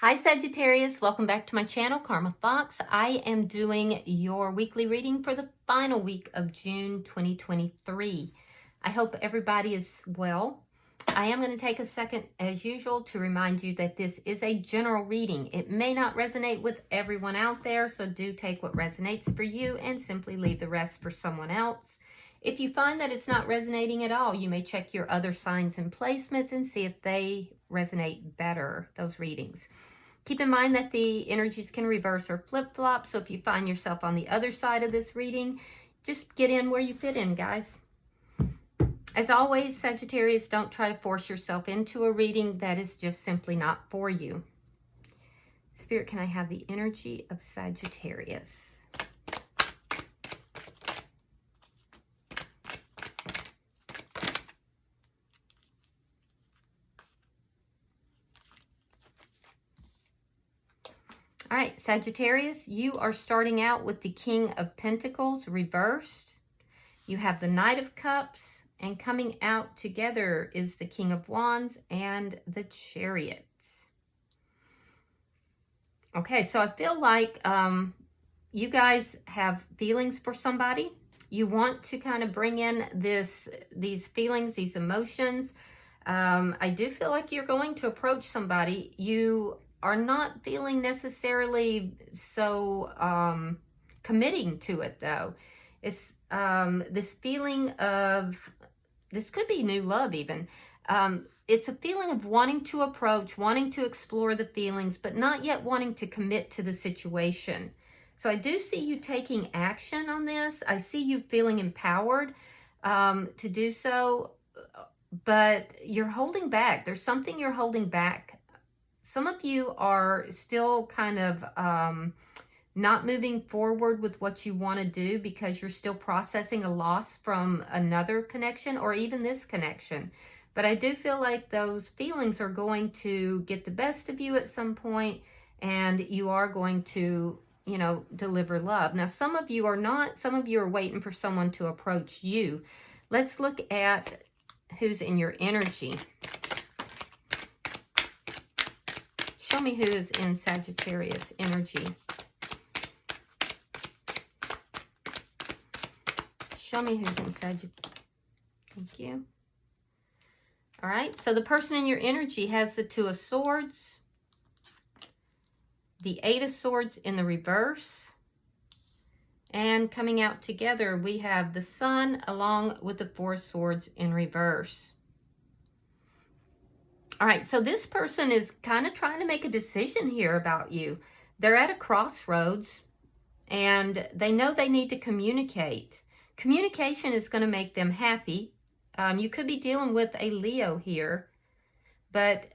Hi Sagittarius, welcome back to my channel, Karma Fox. I am doing your weekly reading for the final week of June 2023. I hope everybody is well. I am going to take a second, as usual, to remind you that this is a general reading. It may not resonate with everyone out there, so do take what resonates for you and simply leave the rest for someone else. If you find that it's not resonating at all, you may check your other signs and placements and see if they resonate better, those readings. Keep in mind that the energies can reverse or flip-flop, so if you find yourself on the other side of this reading, just get in where you fit in, guys. As always, Sagittarius, don't try to force yourself into a reading that is just simply not for you. Spirit, can I have the energy of Sagittarius? All right, Sagittarius, you are starting out with the King of Pentacles reversed. You have the Knight of Cups, and coming out together is the King of Wands and the Chariot. Okay, so I feel like you guys have feelings for somebody. You want to kind of bring in these feelings, these emotions. I do feel like you're going to approach somebody. You are not feeling necessarily so committing to it, though. It's this feeling of, this could be new love even. It's a feeling of wanting to approach, wanting to explore the feelings, but not yet wanting to commit to the situation. So I do see you taking action on this. I see you feeling empowered to do so, but you're holding back. There's something you're holding back. Some of you are still kind of not moving forward with what you want to do because you're still processing a loss from another connection or even this connection. But I do feel like those feelings are going to get the best of you at some point, and you are going to, you know, deliver love. Now, some of you are not. Some of you are waiting for someone to approach you. Let's look at who's in your energy. Show me who is in Sagittarius energy. Show me who's in Sagittarius. Thank you. All right, so the person in your energy has the Two of Swords, the Eight of Swords in the reverse, and coming out together, we have the Sun along with the Four of Swords in reverse. All right, so this person is kind of trying to make a decision here about you. They're at a crossroads, and they know they need to communicate. Communication is going to make them happy. You could be dealing with a Leo here, but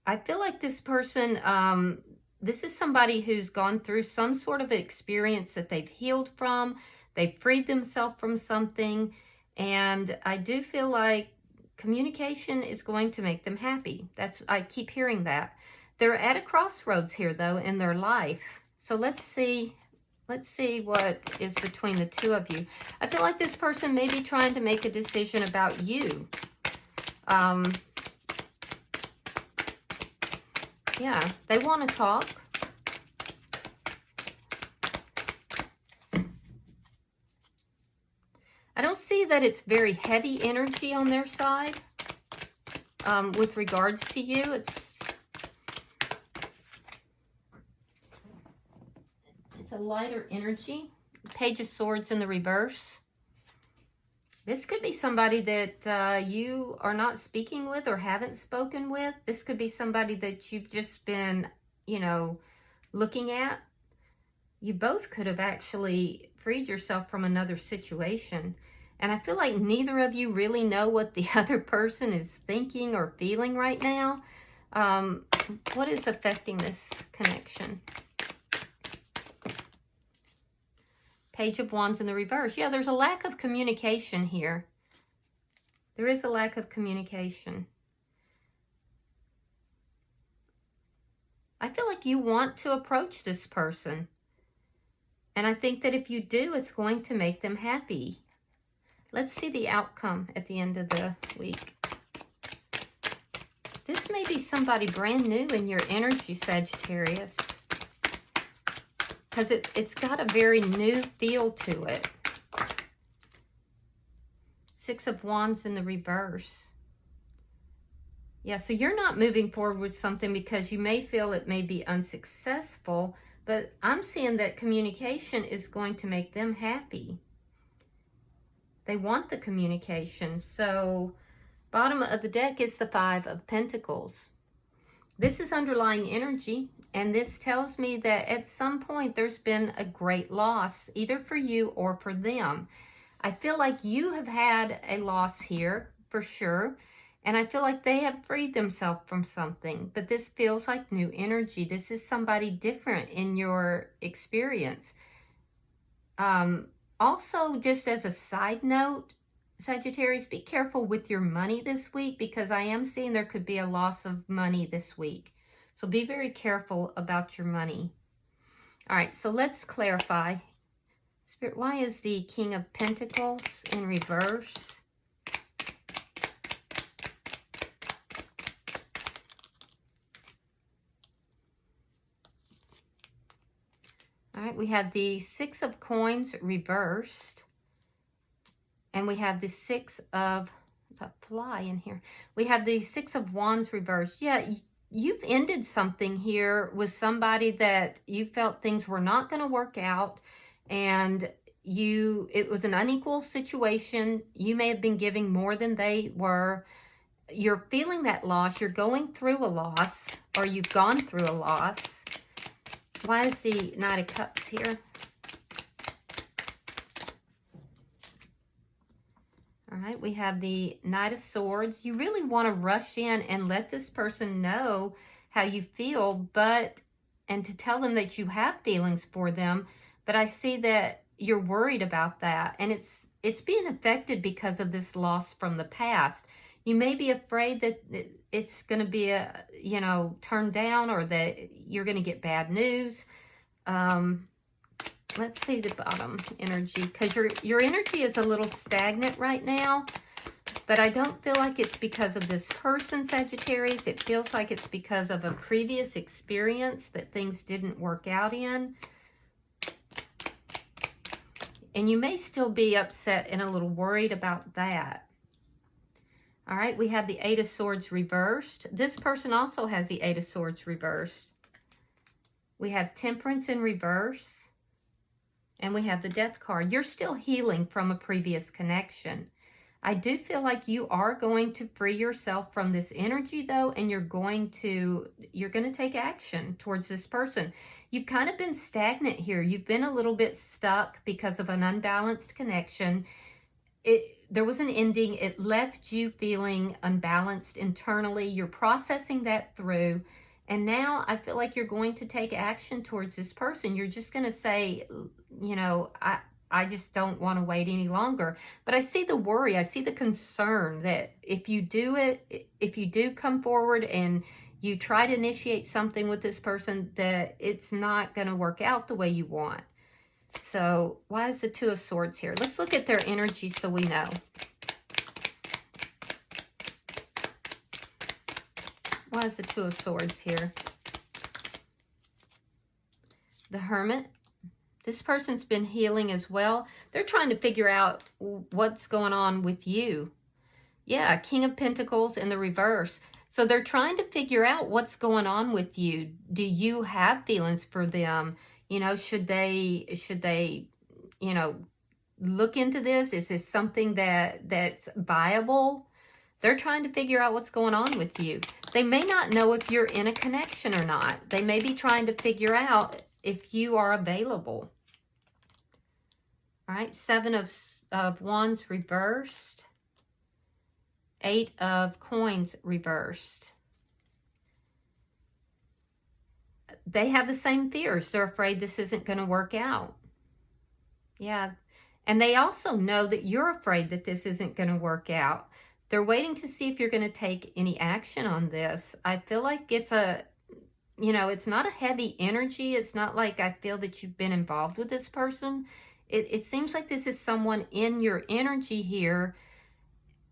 I feel like this person, this is somebody who's gone through some sort of experience that they've healed from. They've freed themselves from something, and I do feel like communication is going to make them happy. I keep hearing that. They're at a crossroads here, though, in their life. So let's see what is between the two of you. I feel like this person may be trying to make a decision about you. Yeah, they want to talk. I don't see that it's very heavy energy on their side with regards to you. It's a lighter energy. Page of Swords in the reverse. This could be somebody that you are not speaking with or haven't spoken with. This could be somebody that you've just been, you know, looking at. You both could have actually freed yourself from another situation. And I feel like neither of you really know what the other person is thinking or feeling right now. What is affecting this connection? Page of Wands in the reverse. Yeah, there's a lack of communication here. There is a lack of communication. I feel like you want to approach this person. And I think that if you do, it's going to make them happy. Let's see the outcome at the end of the week. This may may be somebody brand new in your energy, Sagittarius. Because it's got a very new feel to it. Six of Wands in the reverse. Yeah, so you're not moving forward with something because you may feel it may be unsuccessful, but I'm seeing that communication is going to make them happy. They want the communication. So bottom of the deck is the Five of Pentacles. This is underlying energy, and this tells me that at some point there's been a great loss, either for you or for them. I feel like you have had a loss here, for sure, and I feel like they have freed themselves from something, but this feels like new energy. This is somebody different in your experience. Also, just as a side note, Sagittarius, be careful with your money this week, because I am seeing there could be a loss of money this week. So be very careful about your money. All right, so let's clarify. Spirit, why is the King of Pentacles in reverse? All right, we have the Six of Coins reversed. And we have the Six of, there's a fly in here. We have the Six of Wands reversed. Yeah, you've ended something here with somebody that you felt things were not going to work out. And it was an unequal situation. You may have been giving more than they were. You're feeling that loss. You're going through a loss, or you've gone through a loss. Why is the Knight of Cups here? All right, we have the Knight of Swords. You really want to rush in and let this person know how you feel, and to tell them that you have feelings for them. But I see that you're worried about that, and it's being affected because of this loss from the past. You may be afraid that it's going to be turned down, or that you're going to get bad news. Let's see the bottom energy, because your energy is a little stagnant right now, but I don't feel like it's because of this person, Sagittarius. It feels like it's because of a previous experience that things didn't work out in. And you may still be upset and a little worried about that. All right, we have the Eight of Swords reversed. This person also has the Eight of Swords reversed. We have Temperance in reverse. And we have the Death card. You're still healing from a previous connection. I do feel like you are going to free yourself from this energy, though, and you're going to take action towards this person. You've kind of been stagnant here. You've been a little bit stuck because of an unbalanced connection. There was an ending. It left you feeling unbalanced internally. You're processing that through. And now I feel like you're going to take action towards this person. You're just going to say, I just don't want to wait any longer. But I see the worry. I see the concern that if you do come forward and you try to initiate something with this person, that it's not going to work out the way you want. So why is the Two of Swords here? Let's look at their energy so we know. Why is the Two of Swords here? The Hermit. This person's been healing as well. They're trying to figure out what's going on with you. Yeah, King of Pentacles in the reverse. So they're trying to figure out what's going on with you. Do you have feelings for them? Should they look into this? Is this something that's viable? They're trying to figure out what's going on with you. They may not know if you're in a connection or not. They may be trying to figure out if you are available. All right, Seven of Wands reversed. Eight of Coins reversed. They have the same fears. They're afraid this isn't going to work out. Yeah, and they also know that you're afraid that this isn't going to work out. They're waiting to see if you're going to take any action on this. I feel like it's it's not a heavy energy. It's not like I feel that you've been involved with this person. It seems like this is someone in your energy here,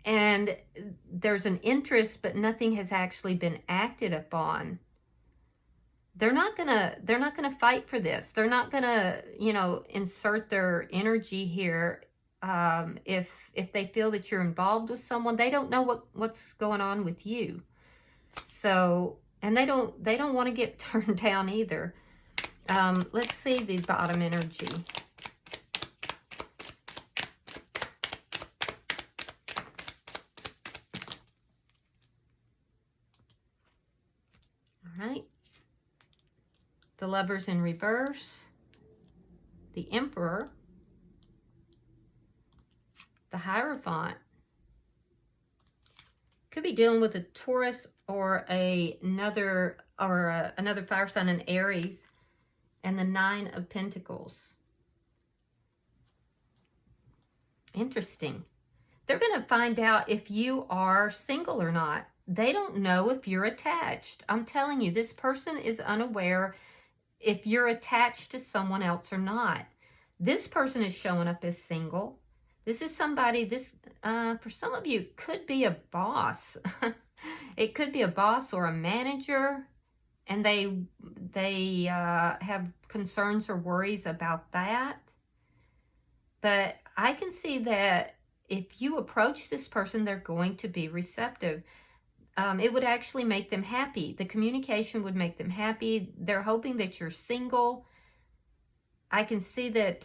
and there's an interest, but nothing has actually been acted upon. They're not gonna fight for this. They're not gonna, you know, insert their energy here. If they feel that you're involved with someone, they don't know what's going on with you. So, and they don't want to get turned down either. Let's see the bottom energy. All right. The Lovers in reverse, the Emperor, the Hierophant. Could be dealing with a Taurus or another fire sign, an Aries, and the Nine of Pentacles. Interesting. They're going to find out if you are single or not. They don't know if you're attached. I'm telling you, this person is unaware if you're attached to someone else or not. This person is showing up as single. This is somebody, for some of you, could be a boss. It could be a boss or a manager, and they have concerns or worries about that. But I can see that if you approach this person, they're going to be receptive. It would actually make them happy. The communication would make them happy. They're hoping that you're single. I can see that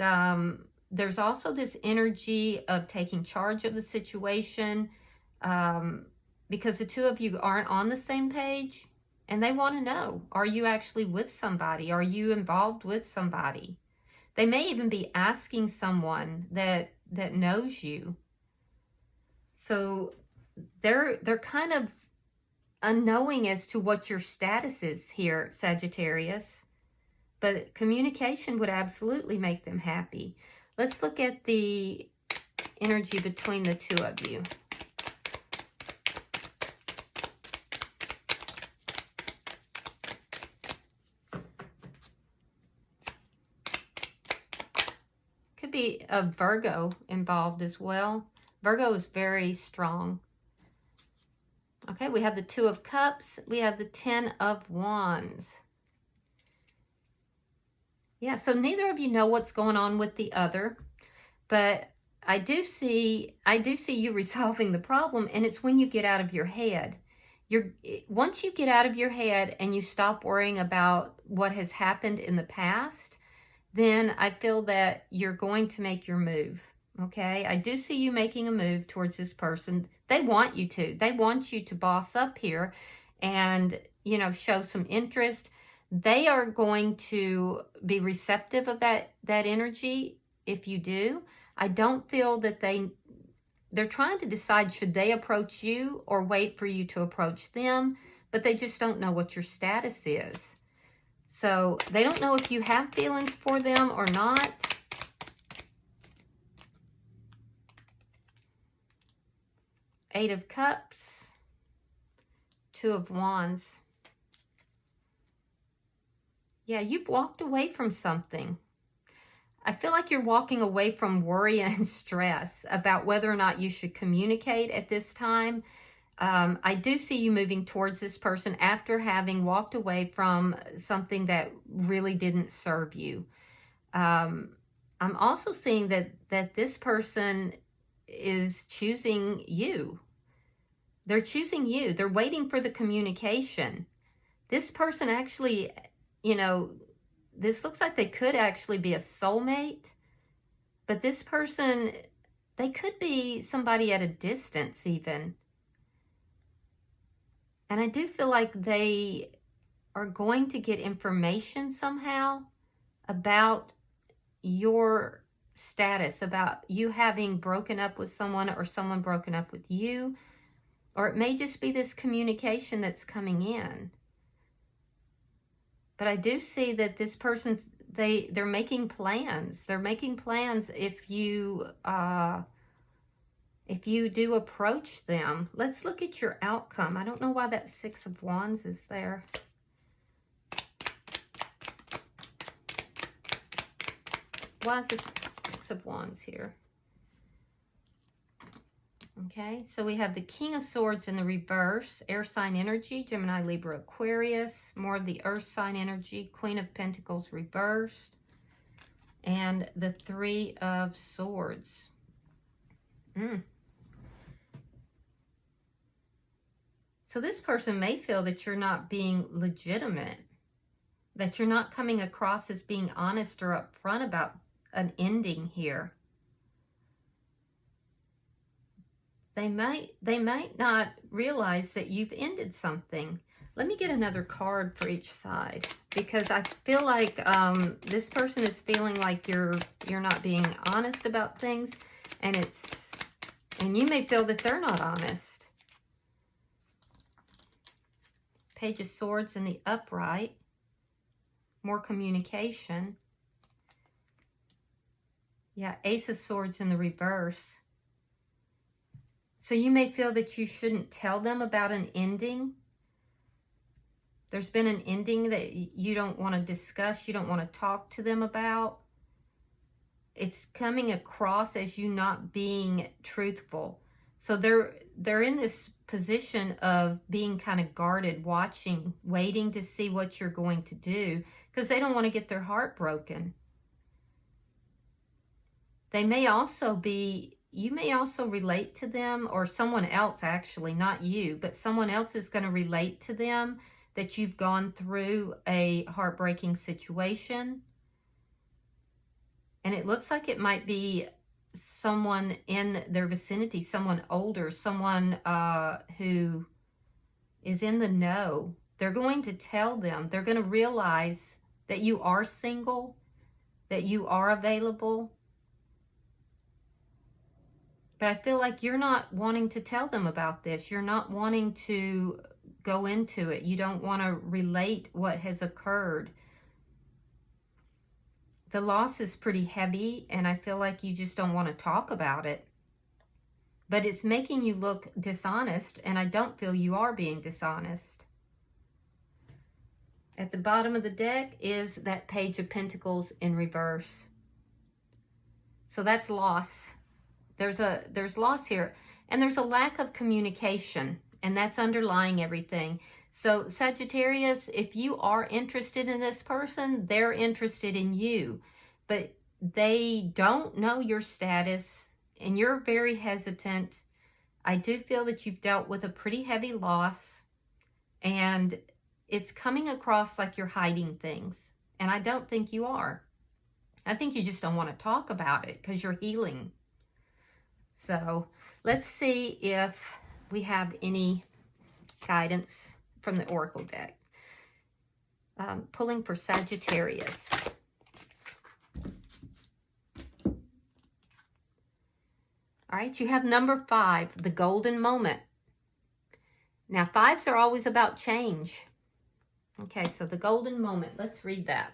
there's also this energy of taking charge of the situation, because the two of you aren't on the same page, and they want to know, are you actually with somebody? Are you involved with somebody? They may even be asking someone that knows you. So they're kind of unknowing as to what your status is here, Sagittarius. But communication would absolutely make them happy. Let's look at the energy between the two of you. Could be a Virgo involved as well. Virgo is very strong. Okay, we have the Two of Cups. We have the Ten of Wands. Yeah, so neither of you know what's going on with the other, but I do see you resolving the problem, and it's when you get out of your head. Once you get out of your head and you stop worrying about what has happened in the past, then I feel that you're going to make your move. Okay, I do see you making a move towards this person. They want you to. They want you to boss up here and, you know, show some interest. They are going to be receptive of that energy if you do. I don't feel that they're trying to decide, should they approach you or wait for you to approach them, but they just don't know what your status is. So they don't know if you have feelings for them or not. Eight of Cups, Two of Wands. Yeah, you've walked away from something. I feel like you're walking away from worry and stress about whether or not you should communicate at this time. I do see you moving towards this person after having walked away from something that really didn't serve you. I'm also seeing that this person is choosing you. They're choosing you. They're waiting for the communication. This person actually, you know, this looks like they could actually be a soulmate, but this person, they could be somebody at a distance even. And I do feel like they are going to get information somehow about your status, about you having broken up with someone or someone broken up with you, or it may just be this communication that's coming in. But I do see that this person's, they're making plans. They're making plans if you do approach them. Let's look at your outcome. I don't know why that Six of Wands is there. Why is the Six of Wands here? Okay, so we have the King of Swords in the reverse, air sign energy, Gemini, Libra, Aquarius. More of the earth sign energy, Queen of Pentacles reversed. And the Three of Swords. So this person may feel that you're not being legitimate, that you're not coming across as being honest or upfront about an ending here. They might not realize that you've ended something. Let me get another card for each side, because I feel like this person is feeling like you're not being honest about things, and you may feel that they're not honest. Page of Swords in the upright. More communication. Yeah, Ace of Swords in the reverse. So you may feel that you shouldn't tell them about an ending. There's been an ending that you don't want to discuss, you don't want to talk to them about. It's coming across as you not being truthful. So they're in this position of being kind of guarded, watching, waiting to see what you're going to do, because they don't want to get their heart broken. They may also be, you may also relate to them, or someone else actually, not you, but someone else is going to relate to them that you've gone through a heartbreaking situation. And it looks like it might be someone in their vicinity, someone older, someone who is in the know. They're going to tell them, they're going to realize that you are single, that you are available. But I feel like you're not wanting to tell them about this. You're not wanting to go into it. You don't want to relate what has occurred. The loss is pretty heavy, and I feel like you just don't want to talk about it. But it's making you look dishonest, and I don't feel you are being dishonest. At the bottom of the deck is that Page of Pentacles in reverse. So that's loss. There's loss here, and there's a lack of communication, and that's underlying everything. So Sagittarius, if you are interested in this person, they're interested in you, but they don't know your status, and you're very hesitant. I do feel that you've dealt with a pretty heavy loss, and it's coming across like you're hiding things, and I don't think you are. I think you just don't want to talk about it because you're healing. So let's see if we have any guidance from the Oracle deck. Pulling for Sagittarius. All right, you have number 5, the golden moment. Now, 5s are always about change. Okay, so the golden moment, let's read that.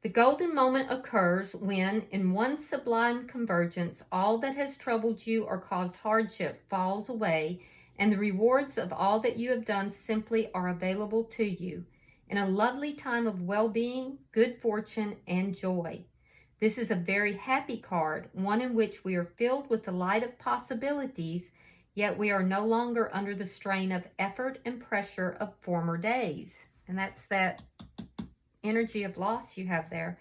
The golden moment occurs when, in one sublime convergence, all that has troubled you or caused hardship falls away, and the rewards of all that you have done simply are available to you, in a lovely time of well-being, good fortune, and joy. This is a very happy card, one in which we are filled with the light of possibilities, yet we are no longer under the strain of effort and pressure of former days. And that's that energy of loss you have there.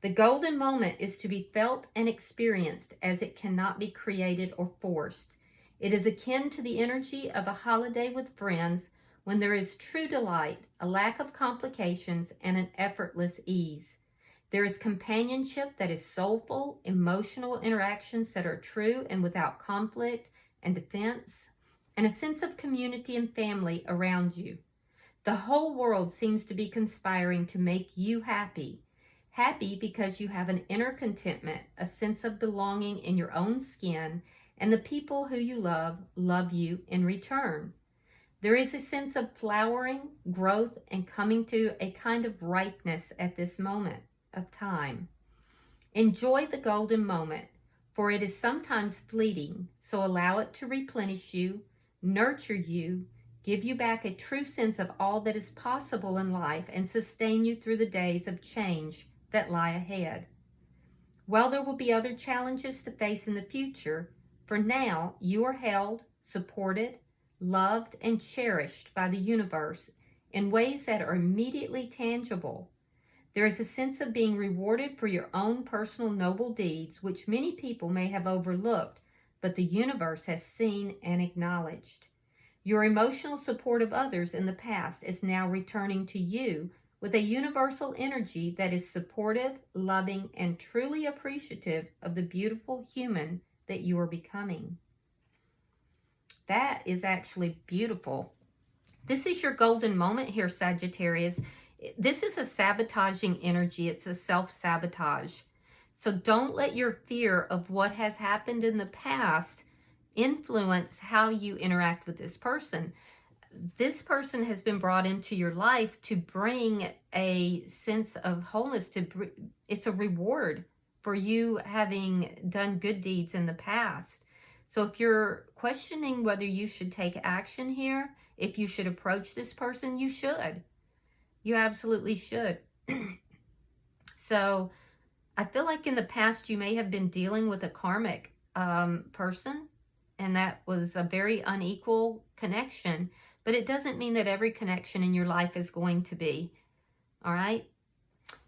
The golden moment is to be felt and experienced, as it cannot be created or forced. It is akin to the energy of a holiday with friends, when there is true delight, a lack of complications, and an effortless ease. There is companionship that is soulful, emotional interactions that are true and without conflict and defense, and a sense of community and family around you. The whole world seems to be conspiring to make you happy. Happy because you have an inner contentment, a sense of belonging in your own skin, and the people who you love you in return. There is a sense of flowering, growth, and coming to a kind of ripeness at this moment of time. Enjoy the golden moment, for it is sometimes fleeting, so allow it to replenish you, nurture you, give you back a true sense of all that is possible in life, and sustain you through the days of change that lie ahead. While there will be other challenges to face in the future, for now, you are held, supported, loved, and cherished by the universe in ways that are immediately tangible. There is a sense of being rewarded for your own personal noble deeds, which many people may have overlooked, but the universe has seen and acknowledged. Your emotional support of others in the past is now returning to you with a universal energy that is supportive, loving, and truly appreciative of the beautiful human that you are becoming. That is actually beautiful. This is your golden moment here, Sagittarius. This is a sabotaging energy. It's a self-sabotage. So don't let your fear of what has happened in the past influence how you interact with this person. This person has been brought into your life to bring a sense of wholeness. It's a reward for you having done good deeds in the past. So if you're questioning whether you should take action here, if you should approach this person, you should. You absolutely should. So I feel like in the past you may have been dealing with a karmic person, and that was a very unequal connection. But it doesn't mean that every connection in your life is going to be. All right?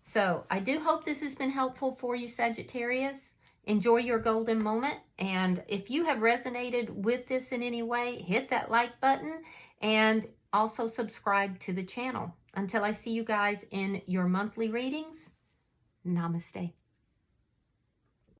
So I do hope this has been helpful for you, Sagittarius. Enjoy your golden moment. And if you have resonated with this in any way, hit that like button and also subscribe to the channel. Until I see you guys in your monthly readings, namaste.